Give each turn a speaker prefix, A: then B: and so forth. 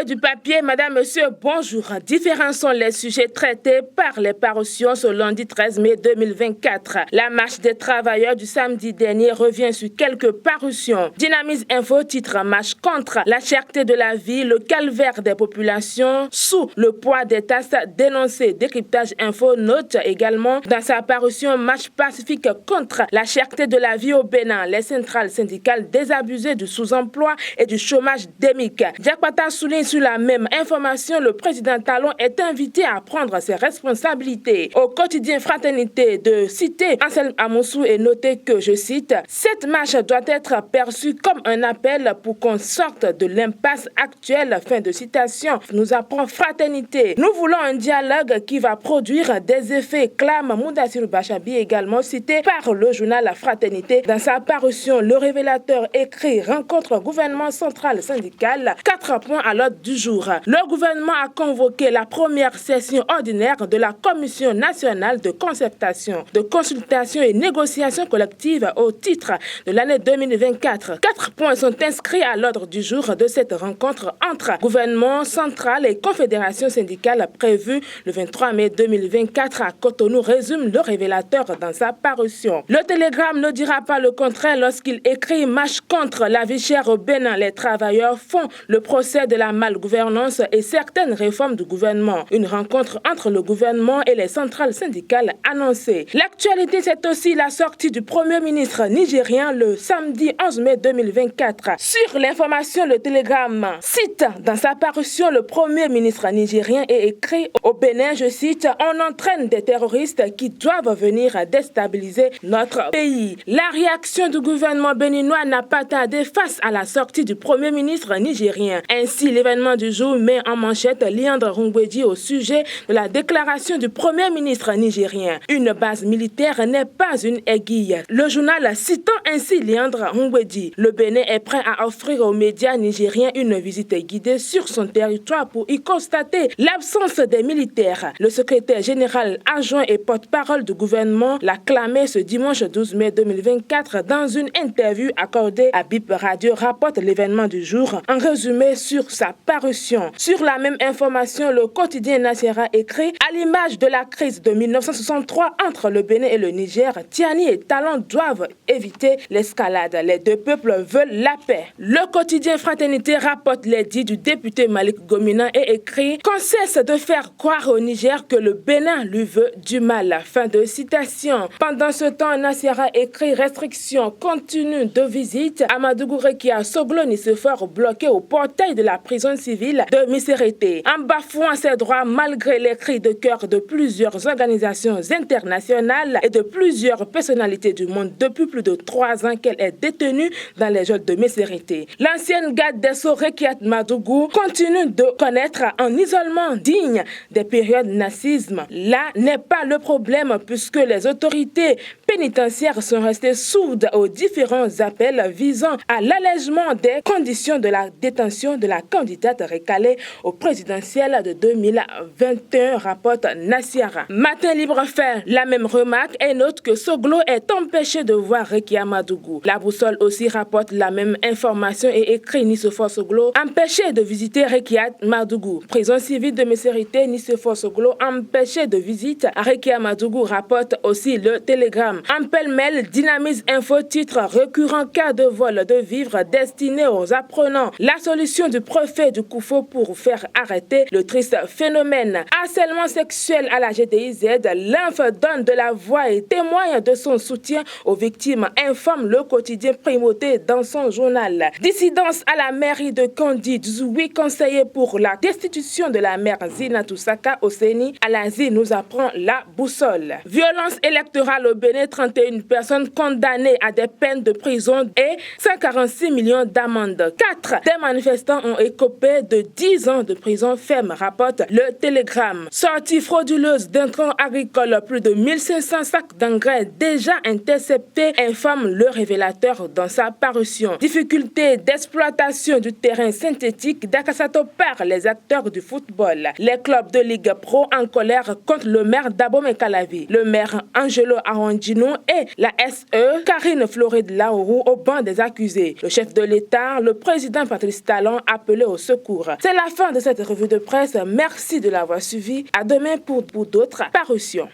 A: du papier, madame, monsieur, bonjour. Différents sont les sujets traités par les parutions ce lundi 13 mai 2024. La marche des travailleurs du samedi dernier revient sur quelques parutions. Dynamise Info titre marche contre la cherté de la vie, le calvaire des populations sous le poids des tasses dénoncées. Décryptage Info note également dans sa parution marche pacifique contre la cherté de la vie au Bénin. Les centrales syndicales désabusées du sous-emploi et du chômage endémique. Diakpata souligne sur la même information, le président Talon est invité à prendre ses responsabilités. Au quotidien Fraternité de Cité, Anselme Amoussou est noté que, je cite, « Cette marche doit être perçue comme un appel pour qu'on sorte de l'impasse actuelle ». Fin de citation. Nous apprend Fraternité. Nous voulons un dialogue qui va produire des effets, clame Moudassirou Bachabi, également cité par le journal La Fraternité. Dans sa parution, le révélateur écrit « Rencontre gouvernement central syndical ». 4 points à l'ordre du jour. Le gouvernement a convoqué la première session ordinaire de la Commission nationale de concertation, de consultation et négociation collective au titre de l'année 2024. 4 points sont inscrits à l'ordre du jour de cette rencontre entre gouvernement central et confédération syndicale prévue le 23 mai 2024 à Cotonou, résume le révélateur dans sa parution. Le Télégramme ne dira pas le contraire lorsqu'il écrit « Marche contre la vie chère au Bénin ». Les travailleurs font le procès de la malgouvernance et certaines réformes du gouvernement. Une rencontre entre le gouvernement et les centrales syndicales annoncée. L'actualité, c'est aussi la sortie du Premier ministre nigérien le samedi 11 mai 2024. Sur l'information, le Télégramme cite dans sa parution le Premier ministre nigérien et écrit au Bénin, je cite, « On entraîne des terroristes qui doivent venir déstabiliser notre pays ». La réaction du gouvernement béninois n'a pas tardé face à la sortie du Premier ministre nigérien. Ainsi, l'événement du jour met en manchette Liandre Ngwedi au sujet de la déclaration du Premier ministre nigérien. Une base militaire n'est pas une aiguille. Le journal citant ainsi Liandre Ngwedi, le Bénin est prêt à offrir aux médias nigériens une visite guidée sur son territoire pour y constater l'absence des militaires. Le secrétaire général adjoint et porte-parole du gouvernement l'a clamé ce dimanche 12 mai 2024 dans une interview accordée à BIP Radio, rapporte l'événement du jour. En résumé sur sa parution. Sur la même information, le quotidien Nassera écrit « À l'image de la crise de 1963 entre le Bénin et le Niger, Tiani et Talon doivent éviter l'escalade. Les deux peuples veulent la paix ». Le quotidien Fraternité rapporte les dits du député Malik Gomina et écrit « Qu'on cesse de faire croire au Niger que le Bénin lui veut du mal ». Fin de citation. Pendant ce temps, Nassera écrit « Restriction continue de visite. Amadougou Rekia Soglo Nissefor bloqué au portail de la prison civile de Missérété. En bafouant ses droits malgré les cris de cœur de plusieurs organisations internationales et de plusieurs personnalités du monde depuis plus de 3 ans qu'elle est détenue dans les geôles de Missérété. L'ancienne garde des Sceaux Rekiat Madougou continue de connaître un isolement digne des périodes nazisme. Là n'est pas le problème puisque les autorités pénitentiaires sont restées sourdes aux différents appels visant à l'allègement des conditions de la détention de la candidate recalée au présidentiel de 2021, rapporte Nassiara. Matin Libre fait la même remarque et note que Soglo est empêché de voir Rekia Madougou. La Boussole aussi rapporte la même information et écrit Nissefor Soglo empêché de visiter Rekia Madougou. Prison civile de Missérété, Nissefor Soglo empêché de visite à Rekia Madougou, rapporte aussi le Télégramme. En pêle-mêle, Dynamise Info titre récurrent cas de vol de vivres destiné aux apprenants. La solution du préfet du Koufo pour faire arrêter le triste phénomène. Harcèlement sexuel à la GTIZ, l'INF donne de la voix et témoigne de son soutien aux victimes, informe le quotidien Primauté dans son journal. Dissidence à la mairie de Kondi, 18 conseillers pour la destitution de la maire Zinatou Saka au CENI. À l'Asie, nous apprend la Boussole. Violence électorale au Bénin, 31 personnes condamnées à des peines de prison et 146 millions d'amendes. 4 des manifestants ont écopé de 10 ans de prison ferme, rapporte le Télégramme. Sortie frauduleuse d'intrants agricoles, plus de 1500 sacs d'engrais déjà interceptés, informe le révélateur dans sa parution. Difficulté d'exploitation du terrain synthétique d'Akasato par les acteurs du football. Les clubs de Ligue Pro en colère contre le maire d'Abomey-Calavi. Le maire Angelo Arondino Kinou et la SE Karine Floride Laourou au banc des accusés. Le chef de l'État, le président Patrice Talon, appelé au secours. C'est la fin de cette revue de presse. Merci de l'avoir suivi. À demain pour d'autres parutions.